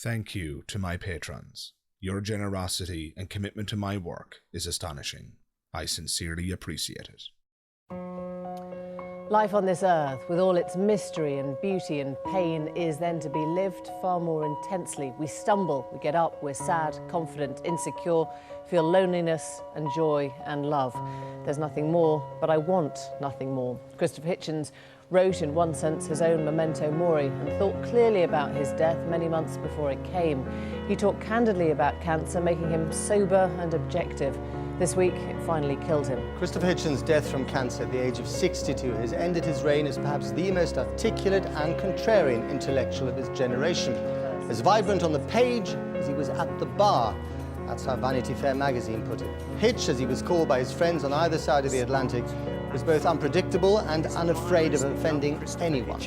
Thank you to my patrons. Your generosity and commitment to my work is astonishing. I sincerely appreciate it. Life on this earth, with all its mystery and beauty and pain, is then to be lived far more intensely. We stumble, we get up, we're sad, confident, insecure, feel loneliness and joy and love. There's nothing more, but I want nothing more. Christopher Hitchens wrote, in one sense, his own memento mori and thought clearly about his death many months before it came. He talked candidly about cancer, making him sober and objective. This week, it finally killed him. Christopher Hitchens' death from cancer at the age of 62 has ended his reign as perhaps the most articulate and contrarian intellectual of his generation. As vibrant on the page as he was at the bar. That's how Vanity Fair magazine put it. Hitch, as he was called by his friends on either side of the Atlantic, was both unpredictable and unafraid of offending anyone.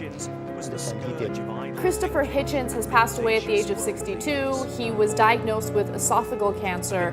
And he did. Christopher Hitchens has passed away at the age of 62. He was diagnosed with esophageal cancer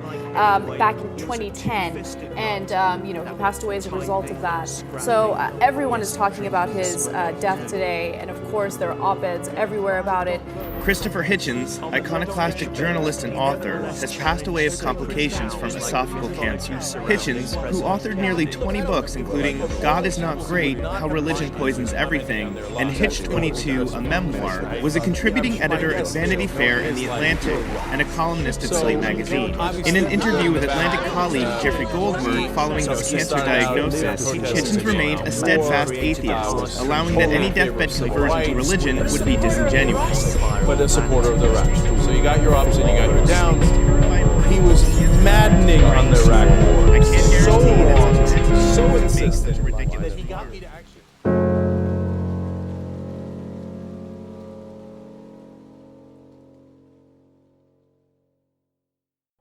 back in 2010, and he passed away as a result of that. So everyone is talking about his death today, and of course there are op-eds everywhere about it. Christopher Hitchens, iconoclastic journalist and author, has passed away of complications from esophageal cancer. Hitchens, who authored nearly 20 books, including God Is Not Great, How Religion Poisons Everything, and Hitch 22, a memoir, was a contributing editor at Vanity Fair and The Atlantic, and a columnist at Slate magazine. In an interview with Atlantic colleague Jeffrey Goldberg following his cancer diagnosis, Hitchens remained a steadfast atheist, allowing that any deathbed conversion to religion would be disingenuous. But a supporter of the Iraq. So you got your ups and you got your downs. He was maddening on the Iraq war. I can't guarantee that so insistent that he got me to actually.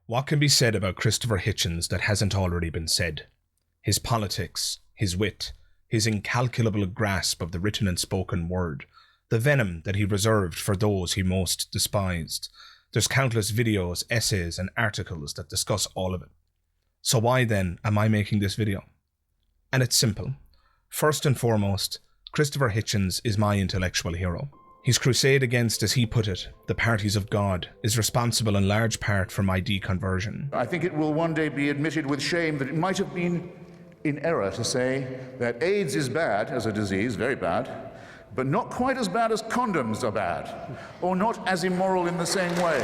What can be said about Christopher Hitchens that hasn't already been said? His politics, his wit, his incalculable grasp of the written and spoken word, the venom that he reserved for those he most despised. There's countless videos, essays, and articles that discuss all of it. So why then am I making this video? And it's simple. First and foremost, Christopher Hitchens is my intellectual hero. His crusade against, as he put it, the parties of God is responsible in large part for my deconversion. I think it will one day be admitted with shame that it might have been in error to say that AIDS is bad as a disease, very bad, but not quite as bad as condoms are bad, or not as immoral in the same way.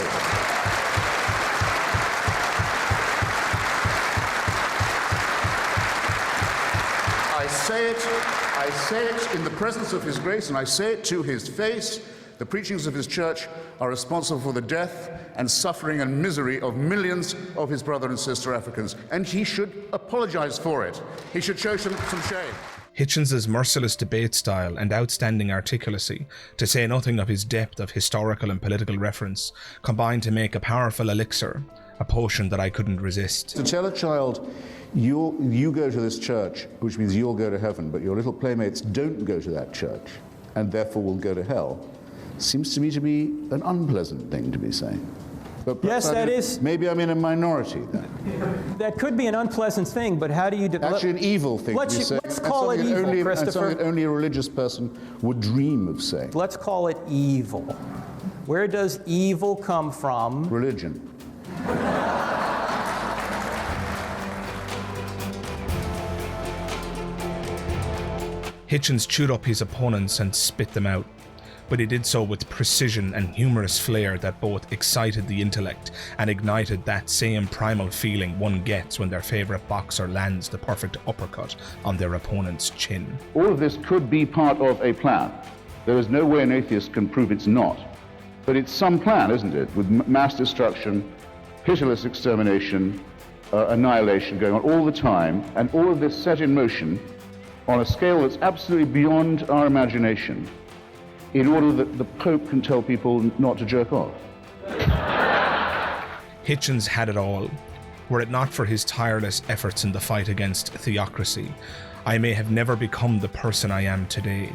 I say it in the presence of his grace, and I say it to his face. The preachings of his church are responsible for the death and suffering and misery of millions of his brother and sister Africans, and he should apologize for it. He should show some shame. Hitchens' merciless debate style and outstanding articulacy, to say nothing of his depth of historical and political reference, combined to make a powerful elixir, a potion that I couldn't resist. To tell a child, you go to this church, which means you'll go to heaven, but your little playmates don't go to that church, and therefore will go to hell, seems to me to be an unpleasant thing to be saying. But yes, that is. Maybe I'm in a minority then. That could be an unpleasant thing, but how do you... Actually, an evil thing to be saying. Let's call it evil, Christopher. That's something that only a religious person would dream of saying. Let's call it evil. Where does evil come from? Religion. Hitchens chewed up his opponents and spit them out, but he did so with precision and humorous flair that both excited the intellect and ignited that same primal feeling one gets when their favourite boxer lands the perfect uppercut on their opponent's chin. All of this could be part of a plan. There is no way an atheist can prove it's not. But it's some plan, isn't it? With mass destruction, pitiless extermination, annihilation going on all the time, and all of this set in motion on a scale that's absolutely beyond our imagination, in order that the Pope can tell people not to jerk off. Hitchens had it all. Were it not for his tireless efforts in the fight against theocracy, I may have never become the person I am today.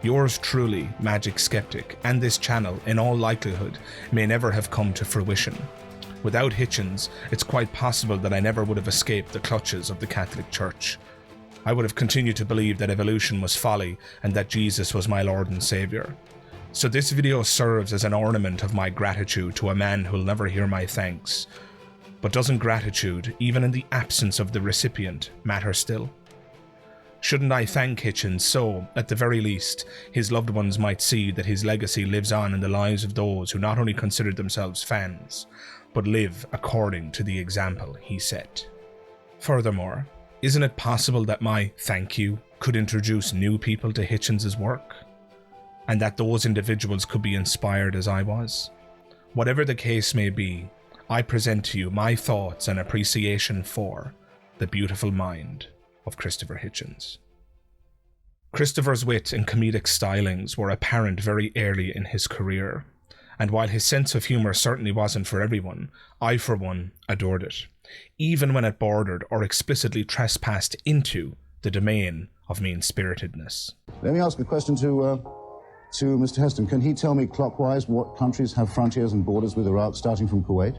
Yours truly, Magic Skeptic, and this channel, in all likelihood, may never have come to fruition. Without Hitchens, it's quite possible that I never would have escaped the clutches of the Catholic Church. I would have continued to believe that evolution was folly and that Jesus was my Lord and Saviour. So this video serves as an ornament of my gratitude to a man who'll never hear my thanks. But doesn't gratitude, even in the absence of the recipient, matter still? Shouldn't I thank Hitchens so, at the very least, his loved ones might see that his legacy lives on in the lives of those who not only considered themselves fans, but live according to the example he set? Furthermore, isn't it possible that my thank you could introduce new people to Hitchens' work? And that those individuals could be inspired as I was? Whatever the case may be, I present to you my thoughts and appreciation for the beautiful mind of Christopher Hitchens. Christopher's wit and comedic stylings were apparent very early in his career, and while his sense of humour certainly wasn't for everyone, I for one adored it, even when it bordered or explicitly trespassed into the domain of mean-spiritedness. Let me ask a question to Mr. Heston. Can he tell me clockwise what countries have frontiers and borders with Iraq, starting from Kuwait?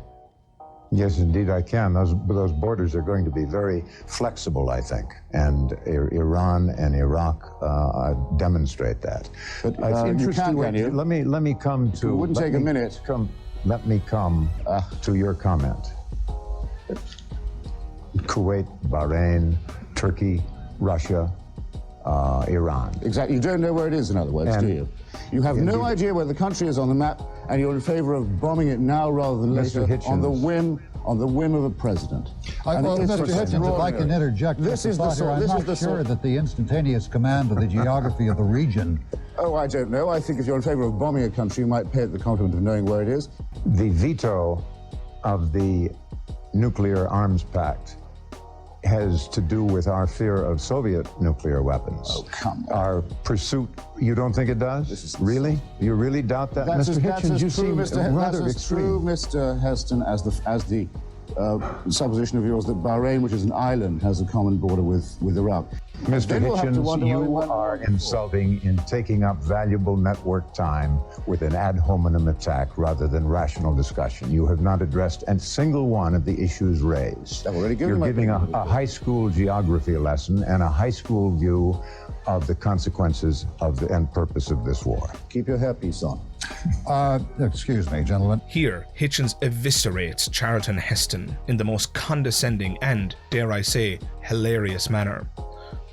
Yes, indeed I can. Those borders are going to be very flexible, I think, and Iran and Iraq demonstrate that. But you can, you? Let me come to. It wouldn't take a minute. Let me come to your comment. Kuwait, Bahrain, Turkey, Russia, Iran. Exactly. You don't know where it is, in other words, do you? You have no idea where the country is on the map, and you're in favor of bombing it now rather than later on the whim of a president. Mr. Hitchens, if I can interject, I'm not sure that the instantaneous command of the geography of the region. Oh, I don't know. I think if you're in favor of bombing a country, you might pay it the compliment of knowing where it is. The veto of the nuclear arms pact has to do with our fear of Soviet nuclear weapons. Oh, come on. Our pursuit, you don't think it does? Really? You really doubt that? That's Mr. Hitchens, you seem rather extreme. That's as true, Mr. Heston, as the supposition of yours that Bahrain, which is an island, has a common border with Iraq. Mr. Hitchens, you are insulting in taking up valuable network time with an ad hominem attack rather than rational discussion. You have not addressed a single one of the issues raised. You're giving a high school geography lesson and a high school view of the consequences of the end purpose of this war. Keep your hairpiece on. Excuse me, gentlemen. Here, Hitchens eviscerates Charlton Heston in the most condescending and, dare I say, hilarious manner.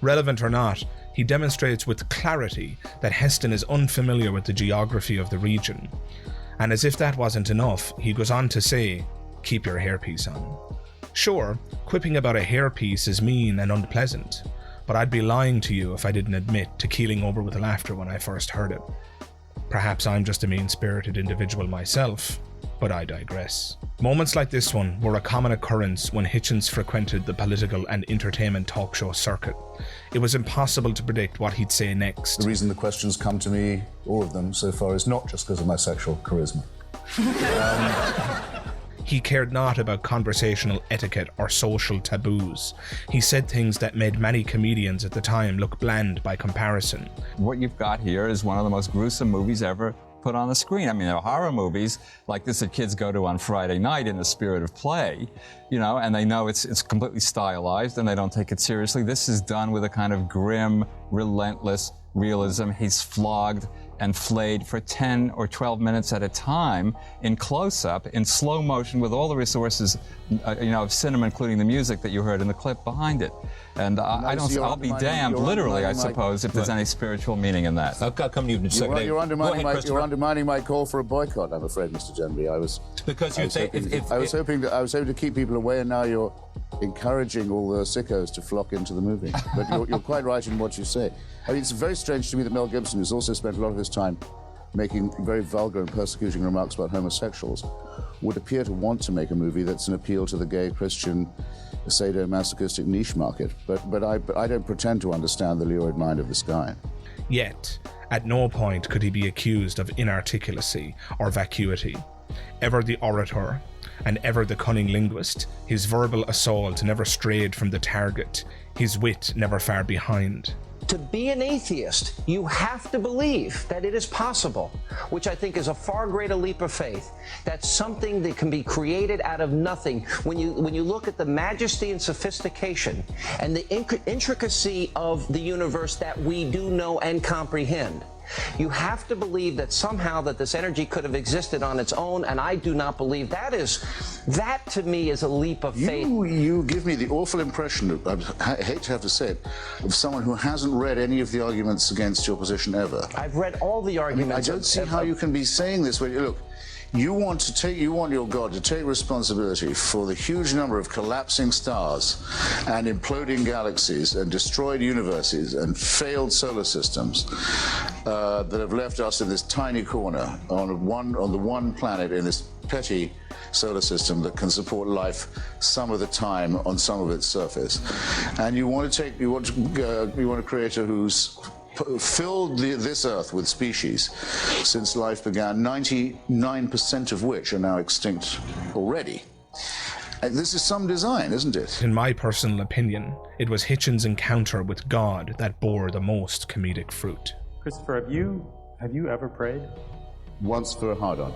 Relevant or not, he demonstrates with clarity that Heston is unfamiliar with the geography of the region. And as if that wasn't enough, he goes on to say, keep your hairpiece on. Sure, quipping about a hairpiece is mean and unpleasant, but I'd be lying to you if I didn't admit to keeling over with laughter when I first heard it. Perhaps I'm just a mean-spirited individual myself, but I digress. Moments like this one were a common occurrence when Hitchens frequented the political and entertainment talk show circuit. It was impossible to predict what he'd say next. The reason the questions come to me, all of them so far, is not just because of my sexual charisma. He cared not about conversational etiquette or social taboos. He said things that made many comedians at the time look bland by comparison. What you've got here is one of the most gruesome movies ever put on the screen. I mean, there are horror movies like this that kids go to on Friday night in the spirit of play, you know, and they know it's completely stylized and they don't take it seriously. This is done with a kind of grim, relentless realism. He's flogged and flayed for 10 or 12 minutes at a time in close-up, in slow motion, with all the resources, of cinema, including the music that you heard in the clip behind it. And I'll be damned, literally, I suppose, if there's any spiritual meaning in that. How come you're undermining my call for a boycott, I'm afraid, Mr. Genby. I was hoping to keep people away, and now you're encouraging all the sickos to flock into the movie. But you're quite right in what you say. I mean, it's very strange to me that Mel Gibson, who's also spent a lot of his time making very vulgar and persecuting remarks about homosexuals, would appear to want to make a movie that's an appeal to the gay Christian sadomasochistic niche market. But I don't pretend to understand the lurid mind of this guy. Yet, at no point could he be accused of inarticulacy or vacuity. Ever the orator, and ever the cunning linguist, his verbal assault never strayed from the target, his wit never far behind. To be an atheist, you have to believe that it is possible, which I think is a far greater leap of faith. That's something that can be created out of nothing. When you look at the majesty and sophistication and the intricacy of the universe that we do know and comprehend, You have to believe that somehow that this energy could have existed on its own, and I do not believe that to me is a leap of faith. You give me the awful impression, I hate to have to say it, of someone who hasn't read any of the arguments against your position ever. I've read all the arguments. I don't see how you can be saying this when look. You want your God to take responsibility for the huge number of collapsing stars and imploding galaxies and destroyed universes and failed solar systems that have left us in this tiny corner on the one planet in this petty solar system that can support life some of the time on some of its surface. And you want a creator who's filled this Earth with species since life began, 99% of which are now extinct already. And this is some design, isn't it? In my personal opinion, it was Hitchens' encounter with God that bore the most comedic fruit. Christopher, have you ever prayed? Once for a hard-on.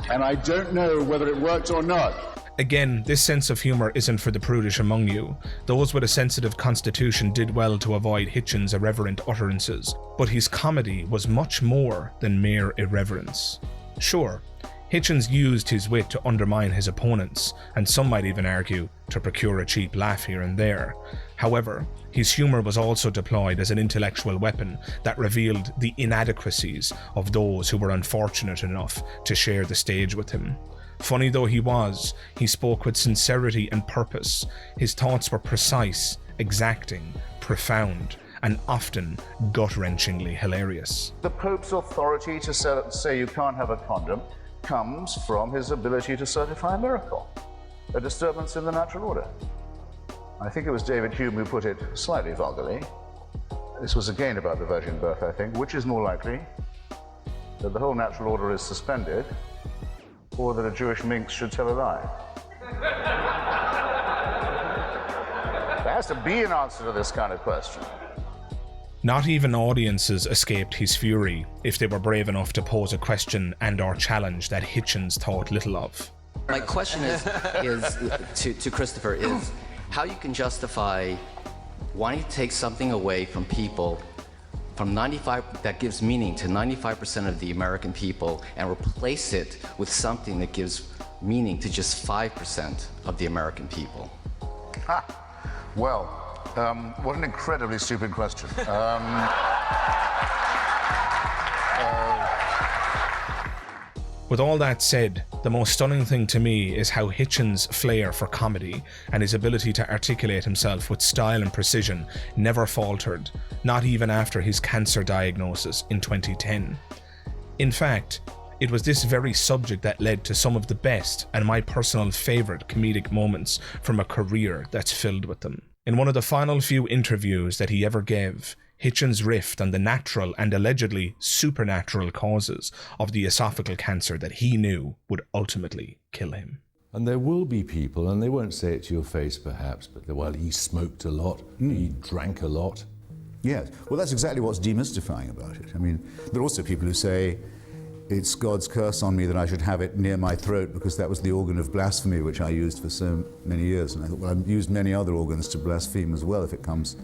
And I don't know whether it worked or not. Again, this sense of humour isn't for the prudish among you. Those with a sensitive constitution did well to avoid Hitchens' irreverent utterances, but his comedy was much more than mere irreverence. Sure, Hitchens used his wit to undermine his opponents, and some might even argue to procure a cheap laugh here and there. However, his humour was also deployed as an intellectual weapon that revealed the inadequacies of those who were unfortunate enough to share the stage with him. Funny though he was, he spoke with sincerity and purpose. His thoughts were precise, exacting, profound, and often gut-wrenchingly hilarious. The Pope's authority to say you can't have a condom comes from his ability to certify a miracle, a disturbance in the natural order. I think it was David Hume who put it slightly vulgarly. This was again about the virgin birth, I think. Which is more likely, that the whole natural order is suspended, or that a Jewish minx should tell a lie? There has to be an answer to this kind of question. Not even audiences escaped his fury if they were brave enough to pose a question and/or challenge that Hitchens thought little of. My question is to Christopher is how you can justify wanting to take something away from people from 95 that gives meaning to 95% of the American people and replace it with something that gives meaning to just 5% of the American people. Well, what an incredibly stupid question. With all that said, the most stunning thing to me is how Hitchens' flair for comedy and his ability to articulate himself with style and precision never faltered, not even after his cancer diagnosis in 2010. In fact, it was this very subject that led to some of the best and my personal favourite comedic moments from a career that's filled with them. In one of the final few interviews that he ever gave, Hitchens riffed on the natural and allegedly supernatural causes of the esophageal cancer that he knew would ultimately kill him. And there will be people, and they won't say it to your face perhaps, but well, he smoked a lot, he drank a lot. Yes, well that's exactly what's demystifying about it. I mean, there are also people who say, it's God's curse on me that I should have it near my throat because that was the organ of blasphemy which I used for so many years. And I thought, well, I've used many other organs to blaspheme as well if it comes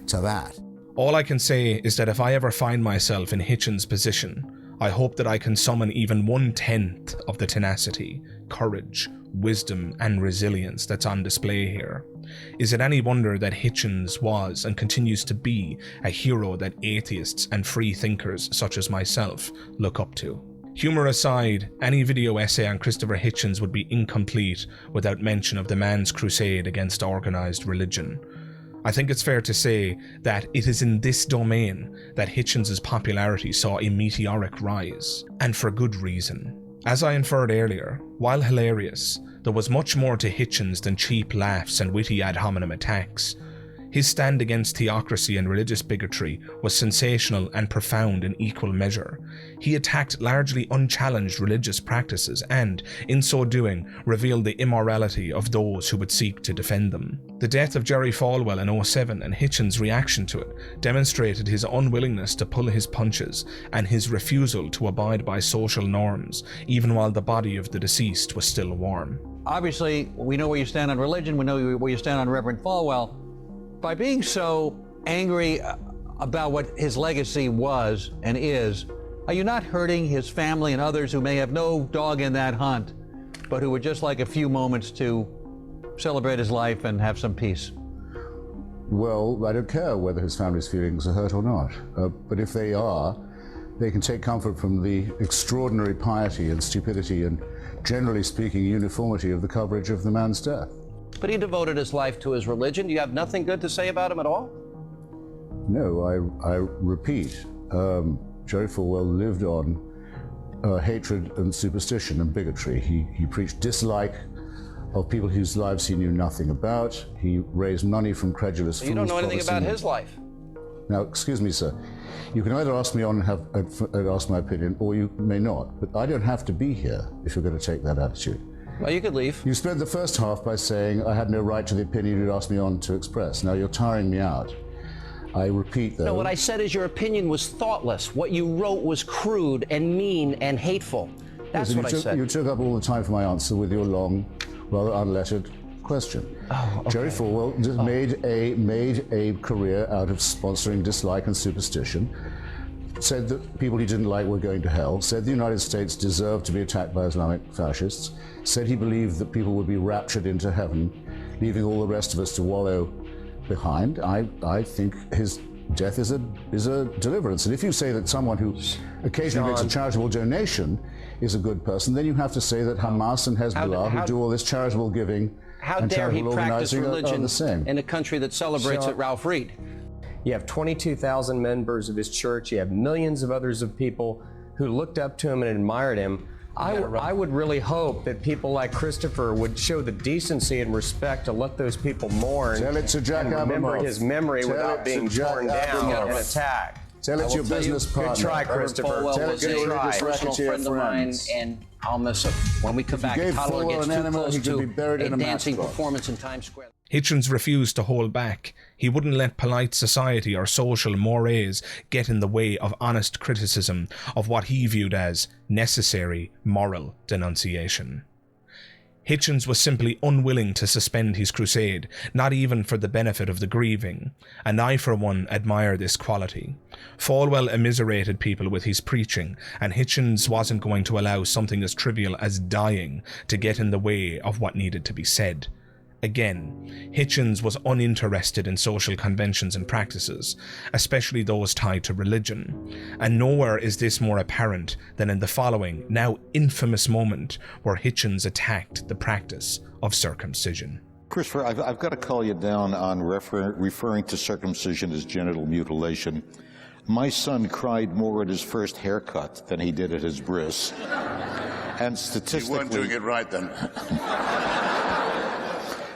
to that. All I can say is that if I ever find myself in Hitchens' position, I hope that I can summon even 1/10 of the tenacity, courage, wisdom, and resilience that's on display here. Is it any wonder that Hitchens was and continues to be a hero that atheists and free thinkers such as myself look up to? Humour aside, any video essay on Christopher Hitchens would be incomplete without mention of the man's crusade against organised religion. I think it's fair to say that it is in this domain that Hitchens' popularity saw a meteoric rise, and for good reason. As I inferred earlier, while hilarious, there was much more to Hitchens than cheap laughs and witty ad hominem attacks. His stand against theocracy and religious bigotry was sensational and profound in equal measure. He attacked largely unchallenged religious practices and, in so doing, revealed the immorality of those who would seek to defend them. The death of Jerry Falwell in 2007 and Hitchens' reaction to it demonstrated his unwillingness to pull his punches and his refusal to abide by social norms, even while the body of the deceased was still warm. obviously, we know where you stand on religion, we know where you stand on Reverend Falwell. By being so angry about what his legacy was and is, are you not hurting his family and others who may have no dog in that hunt, but who would just like a few moments to celebrate his life and have some peace? Well, I don't care whether his family's feelings are hurt or not. But if they are, they can take comfort from the extraordinary piety and stupidity and, generally speaking, uniformity of the coverage of the man's death. But he devoted his life to his religion. Do you have nothing good to say about him at all? No, I repeat, Jerry Falwell lived on hatred and superstition and bigotry. He preached dislike of people whose lives he knew nothing about. He raised money from credulous fools. You don't know anything about his life. Now, excuse me, sir. You can either ask me on and ask my opinion, or you may not. But I don't have to be here if you're going to take that attitude. Well, you could leave. You spent the first half by saying I had no right to the opinion you'd asked me on to express. Now you're tiring me out. I repeat, though. No, what I said is your opinion was thoughtless. What you wrote was crude and mean and hateful. That's what I said. You took up all the time for my answer with your long, rather unlettered question. Oh, okay. Jerry Falwell made a career out of sponsoring dislike and superstition, said that people he didn't like were going to hell, said the United States deserved to be attacked by Islamic fascists, said he believed that people would be raptured into heaven, leaving all the rest of us to wallow behind. I think his death is a deliverance. And if you say that someone who occasionally makes a charitable donation is a good person, then you have to say that Hamas and Hezbollah, who do all this charitable giving and charitable organizing, are the same. In a country that celebrates it, Ralph Reed. You have 22,000 members of his church. You have millions of others of people who looked up to him and admired him. I would really hope that people like Christopher would show the decency and respect to let those people mourn and remember his memory without being torn down and attacked. Tell it to your business partner. Good try, Christopher. Tell it to a personal friend of mine, and I'll miss him. When we come back, Tyler gets too close to a dancing performance in Times Square. Hitchens refused to hold back. He wouldn't let polite society or social mores get in the way of honest criticism of what he viewed as necessary moral denunciation. Hitchens was simply unwilling to suspend his crusade, not even for the benefit of the grieving, and I for one admire this quality. Falwell immiserated people with his preaching, and Hitchens wasn't going to allow something as trivial as dying to get in the way of what needed to be said. Again, Hitchens was uninterested in social conventions and practices, especially those tied to religion, and nowhere is this more apparent than in the following, now infamous moment where Hitchens attacked the practice of circumcision. Christopher, I've got to call you down on referring to circumcision as genital mutilation. My son cried more at his first haircut than he did at his bris. And statistically... You weren't doing it right then.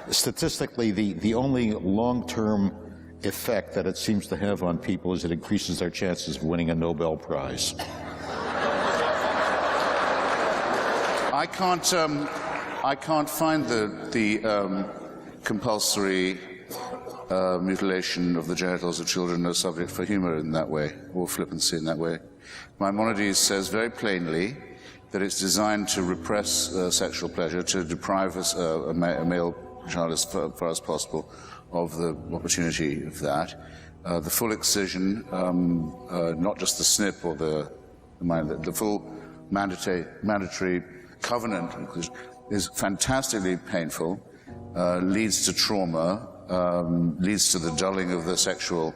Statistically, the only long-term effect that it seems to have on people is it increases their chances of winning a Nobel Prize. I can't find the compulsory mutilation of the genitals of children a subject for humor in that way, or flippancy in that way. Maimonides says very plainly that it's designed to repress sexual pleasure, to deprive us, a male child as far as possible of the opportunity of that. The full excision, not just the snip or the full mandatory covenant is fantastically painful, leads to trauma, leads to the dulling of the sexual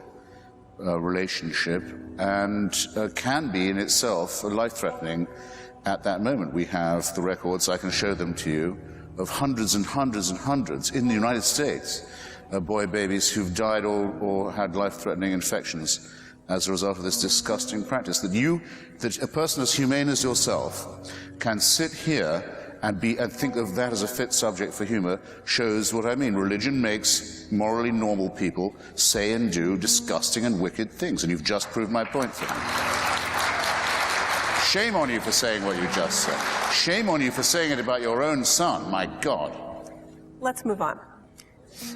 relationship, and can be in itself life-threatening at that moment. We have the records, I can show them to you, of hundreds and hundreds and hundreds in the United States, boy babies who've died or had life-threatening infections as a result of this disgusting practice. That a person as humane as yourself can sit here and think of that as a fit subject for humor shows what I mean. Religion makes morally normal people say and do disgusting and wicked things, and you've just proved my point for me. Shame on you for saying what you just said. Shame on you for saying it about your own son, my God. Let's move on.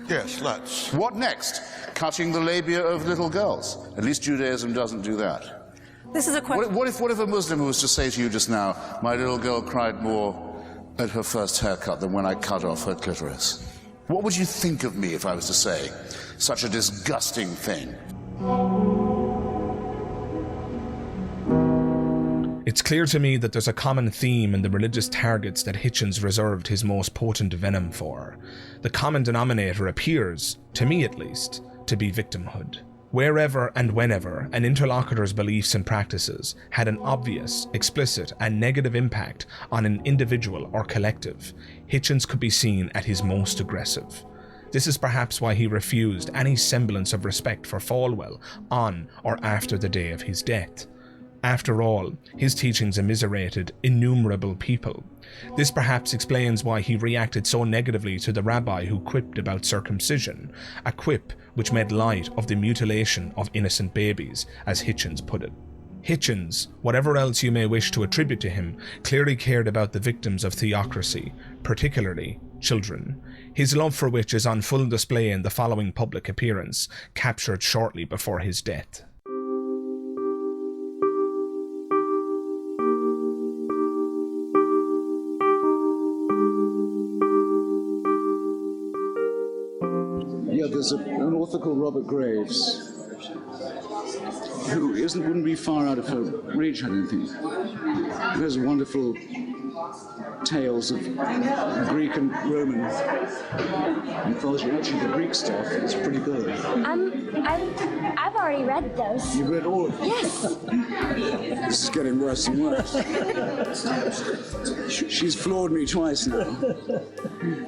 Yes, let's. What next? Cutting the labia of little girls. At least Judaism doesn't do that. This is a question. What if a Muslim was to say to you just now, my little girl cried more at her first haircut than when I cut off her clitoris? What would you think of me if I was to say such a disgusting thing? It's clear to me that there's a common theme in the religious targets that Hitchens reserved his most potent venom for. The common denominator appears, to me at least, to be victimhood. Wherever and whenever an interlocutor's beliefs and practices had an obvious, explicit, and negative impact on an individual or collective, Hitchens could be seen at his most aggressive. This is perhaps why he refused any semblance of respect for Falwell on or after the day of his death. After all, his teachings immiserated innumerable people. This perhaps explains why he reacted so negatively to the rabbi who quipped about circumcision, a quip which made light of the mutilation of innocent babies, as Hitchens put it. Hitchens, whatever else you may wish to attribute to him, clearly cared about the victims of theocracy, particularly children, his love for which is on full display in the following public appearance, captured shortly before his death. Yeah, there's an author called Robert Graves who wouldn't be far out of her reach, I don't think. There's wonderful tales of Greek and Roman mythology. Actually, the Greek stuff is pretty good. I've already read those. You've read all of them? Yes. This is getting worse and worse. She's floored me twice now.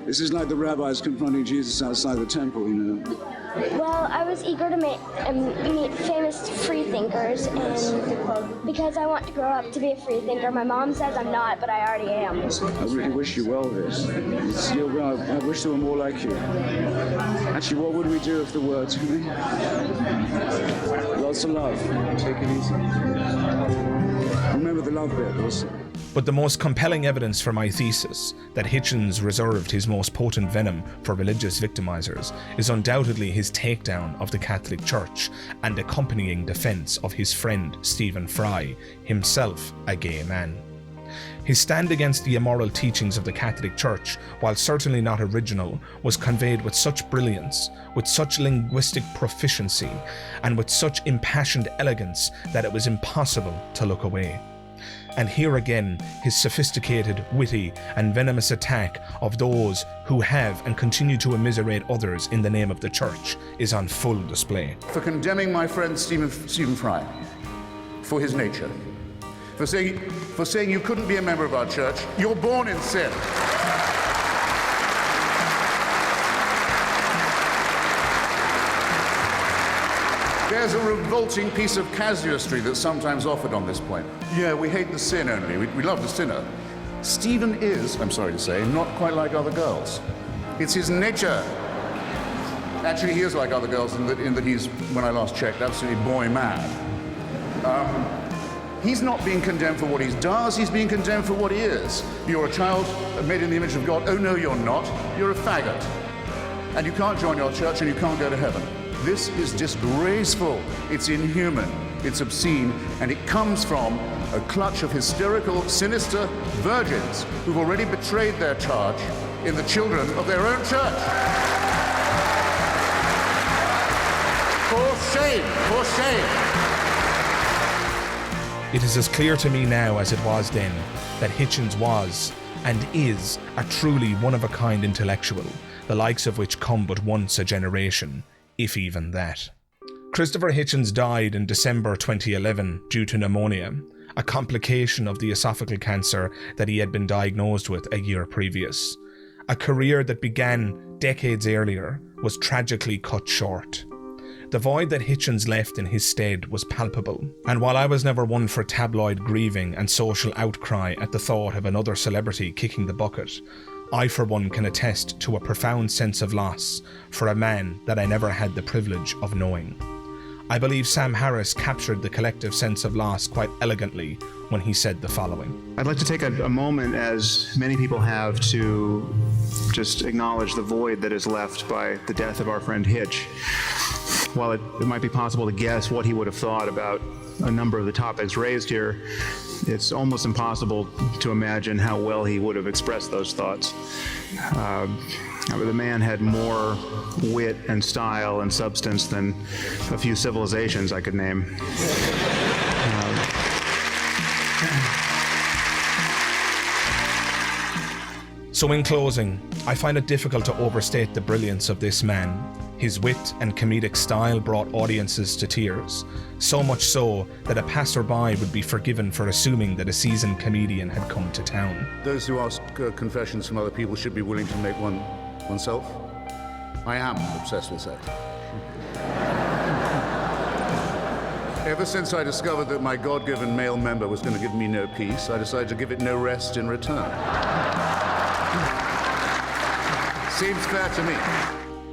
This is like the rabbis confronting Jesus outside the temple, you know. Well, I was eager to meet famous free thinkers, and because I want to grow up to be a free thinker. My mom says I'm not, but I already am. I really wish you well, Liz. I wish there were more like you. Actually, what would we do if there were too many? Lots of love. Take it easy. Remember the love bit also. But the most compelling evidence for my thesis, that Hitchens reserved his most potent venom for religious victimizers, is undoubtedly his takedown of the Catholic Church and accompanying defense of his friend Stephen Fry, himself a gay man. His stand against the immoral teachings of the Catholic Church, while certainly not original, was conveyed with such brilliance, with such linguistic proficiency, and with such impassioned elegance that it was impossible to look away. And here again, his sophisticated, witty, and venomous attack of those who have and continue to immiserate others in the name of the Church is on full display. For condemning my friend Stephen Fry, for his nature, for saying you couldn't be a member of our church, you're born in sin. There's a revolting piece of casuistry that's sometimes offered on this point. Yeah, we hate the sin only. We love the sinner. Stephen is, I'm sorry to say, not quite like other girls. It's his nature. Actually, he is like other girls in that he's, when I last checked, absolutely boy mad. He's not being condemned for what he does, he's being condemned for what he is. You're a child made in the image of God. Oh no, you're not. You're a faggot. And you can't join our church and you can't go to heaven. This is disgraceful, it's inhuman, it's obscene, and it comes from a clutch of hysterical, sinister virgins who've already betrayed their charge in the children of their own church. For shame, for shame. It is as clear to me now as it was then that Hitchens was, and is, a truly one-of-a-kind intellectual, the likes of which come but once a generation, if even that. Christopher Hitchens died in December 2011 due to pneumonia, a complication of the esophageal cancer that he had been diagnosed with a year previous. A career that began decades earlier was tragically cut short. The void that Hitchens left in his stead was palpable, and while I was never one for tabloid grieving and social outcry at the thought of another celebrity kicking the bucket, I for one can attest to a profound sense of loss for a man that I never had the privilege of knowing. I believe Sam Harris captured the collective sense of loss quite elegantly when he said the following. I'd like to take a moment, as many people have, to just acknowledge the void that is left by the death of our friend Hitch. while it might be possible to guess what he would have thought about a number of the topics raised here, it's almost impossible to imagine how well he would have expressed those thoughts. The man had more wit and style and substance than a few civilizations I could name. So in closing, I find it difficult to overstate the brilliance of this man. His wit and comedic style brought audiences to tears, so much so that a passerby would be forgiven for assuming that a seasoned comedian had come to town. Those who ask confessions from other people should be willing to make oneself. I am obsessed with sex. Ever since I discovered that my God-given male member was going to give me no peace, I decided to give it no rest in return. Seems fair to me.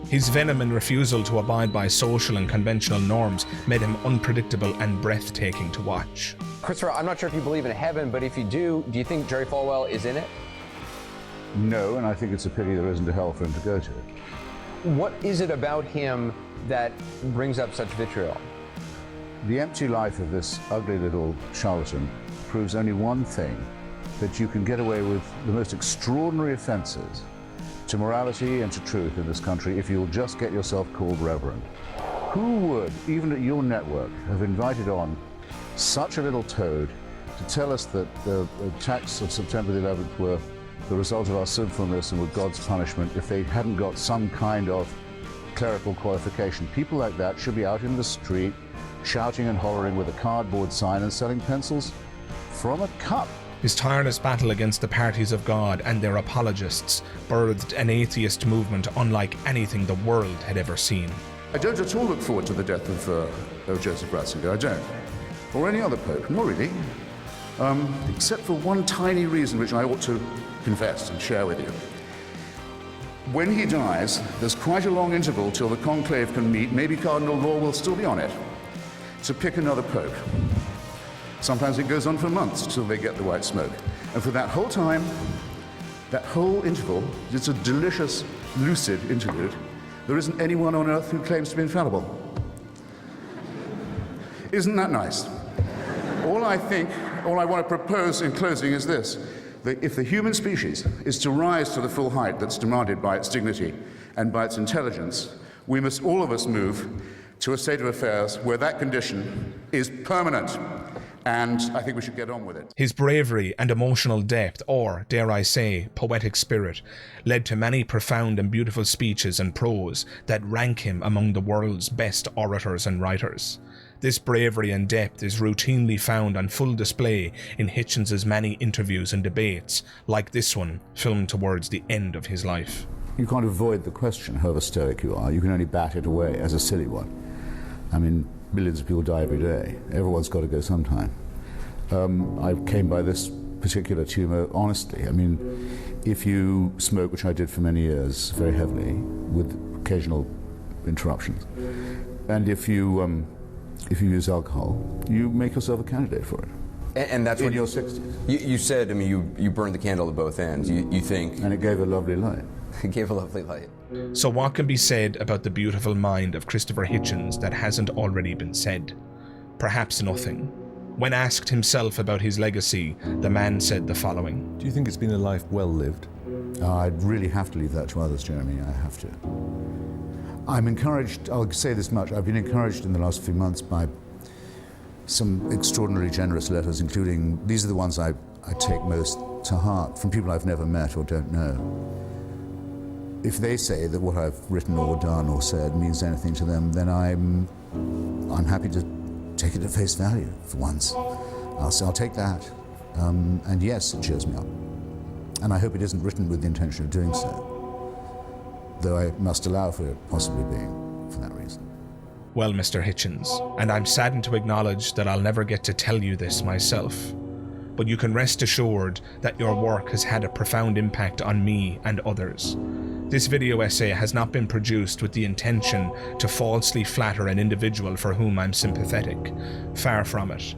His venom and refusal to abide by social and conventional norms made him unpredictable and breathtaking to watch. Christopher, I'm not sure if you believe in heaven, but if you do you think Jerry Falwell is in it? No, and I think it's a pity there isn't a hell for him to go to. What is it about him that brings up such vitriol? The empty life of this ugly little charlatan proves only one thing, that you can get away with the most extraordinary offenses to morality and to truth in this country if you'll just get yourself called reverend. Who would, even at your network, have invited on such a little toad to tell us that the attacks of September the 11th were the result of our sinfulness and were God's punishment if they hadn't got some kind of clerical qualification? People like that should be out in the street shouting and hollering with a cardboard sign and selling pencils from a cup. His tireless battle against the parties of God and their apologists birthed an atheist movement unlike anything the world had ever seen. I don't at all look forward to the death of Joseph Ratzinger, I don't. Or any other pope, not really. Except for one tiny reason which I ought to confess and share with you. When he dies, there's quite a long interval till the conclave can meet. Maybe Cardinal Law will still be on it to pick another pope. Sometimes it goes on for months till they get the white smoke. And for that whole time, that whole interval, it's a delicious, lucid interlude, there isn't anyone on earth who claims to be infallible. Isn't that nice? All I want to propose in closing is this, that if the human species is to rise to the full height that's demanded by its dignity and by its intelligence, we must all of us move to a state of affairs where that condition is permanent. And I think we should get on with it. His bravery and emotional depth, or, dare I say, poetic spirit, led to many profound and beautiful speeches and prose that rank him among the world's best orators and writers. This bravery and depth is routinely found on full display in Hitchens' many interviews and debates, like this one, filmed towards the end of his life. You can't avoid the question, however stoic you are. You can only bat it away as a silly one. I mean, millions of people die every day. Everyone's got to go sometime. I came by this particular tumour honestly. I mean, if you smoke, which I did for many years, very heavily, with occasional interruptions, and if you use alcohol, you make yourself a candidate for it. And that's in your 60s. You said, I mean, you burned the candle at both ends. You think... And it gave a lovely light. It gave a lovely light. So what can be said about the beautiful mind of Christopher Hitchens that hasn't already been said? Perhaps nothing. When asked himself about his legacy, the man said the following. Do you think it's been a life well lived? I'd really have to leave that to others, Jeremy. I have to. I'm encouraged, I'll say this much, I've been encouraged in the last few months by some extraordinarily generous letters, including, these are the ones I take most to heart, from people I've never met or don't know. If they say that what I've written or done or said means anything to them, then I'm happy to take it at face value for once. I'll take that. And yes, it cheers me up. And I hope it isn't written with the intention of doing so, though I must allow for it possibly being for that reason. Well, Mr. Hitchens, and I'm saddened to acknowledge that I'll never get to tell you this myself, but you can rest assured that your work has had a profound impact on me and others. This video essay has not been produced with the intention to falsely flatter an individual for whom I'm sympathetic. Far from it.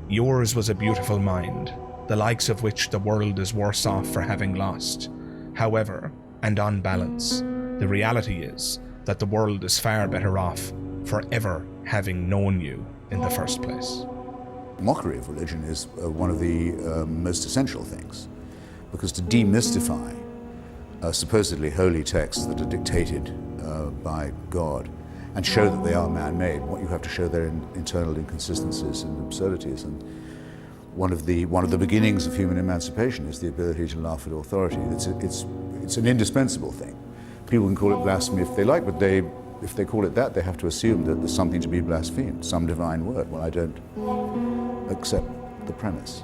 Yours was a beautiful mind, the likes of which the world is worse off for having lost. However, and on balance, the reality is that the world is far better off for ever having known you in the first place. Mockery of religion is one of the most essential things, because to demystify supposedly holy texts that are dictated by God and show that they are man-made, what you have to show their internal inconsistencies and absurdities. And one of the beginnings of human emancipation is the ability to laugh at authority. It's an indispensable thing. People can call it blasphemy if they like, but if they call it that, they have to assume that there's something to be blasphemed, some divine word. Well, I don't accept the premise.